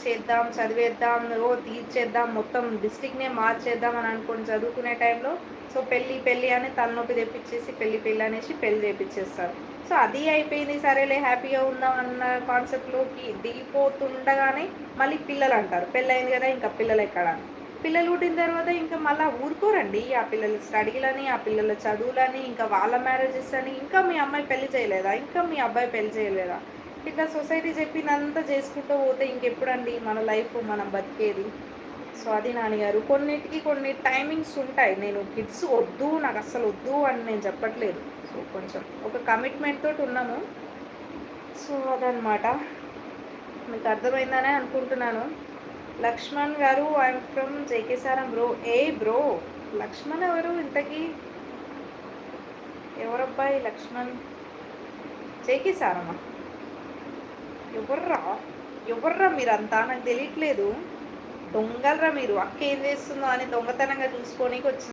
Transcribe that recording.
చేద్దాం, చదివేద్దాం, తీర్చేద్దాం, మొత్తం డిస్ట్రిక్ట్‌నే మార్చేద్దాం అని అనుకోని చదువుకునే టైంలో సో పెళ్లి పెళ్లి అని తలనొప్పి తెప్పించేసి పెళ్లి పెళ్లి అనేసి పెళ్లి చేపిచ్చేస్తారు. సో అది అయిపోయింది, సరేలే హ్యాపీగా ఉందాం అన్న కాన్సెప్ట్‌లోకి దిగిపోతుండగానే మళ్ళీ పిల్లలంటారు. పెళ్లయింది కదా! ఇంకా పిల్లలెక్కడ అని. పిల్లలు పుట్టిన తర్వాత ఇంకా మళ్ళా ఊరుకోరండి. ఆ పిల్లల స్టడీలని, ఆ పిల్లల చదువులని, ఇంకా వాళ్ళ మ్యారేజెస్ అని, ఇంకా మీ అమ్మాయి పెళ్లి చేయలేదా? ఇంకా మీ అబ్బాయి పెళ్లి చేయలేదా? ఇట్లా సొసైటీ చెప్పిందంతా చేసుకుంటూ పోతే ఇంకెప్పుడండి మన లైఫ్ మనం బతికేది? సో అది నాన్నగారు. కొన్నిటికి కొన్ని టైమింగ్స్ ఉంటాయి. నేను కిడ్స్ వద్దు, నాకు అస్సలు వద్దు అని నేను చెప్పట్లేదు. సో కొంచెం ఒక కమిట్మెంట్ తోటి ఉన్నాము. సో అదనమాట. మీకు అర్థమైందనే అనుకుంటున్నాను. లక్ష్మణ్ గారు ఐఎమ్ ఫ్రమ్ జేకేసారం బ్రో. ఏ బ్రో, లక్ష్మణ్ ఎవరు ఇంతకీ? ఎవరబ్బాయి లక్ష్మణ్? జేకేసారమా? ఎవర్రా? ఎవర్రా మీరంతా? నాకు తెలియట్లేదు. దొంగలరా మీరు. అక్క ఏం చేస్తుందో అని దొంగతనంగా చూసుకోనీకి వచ్చిన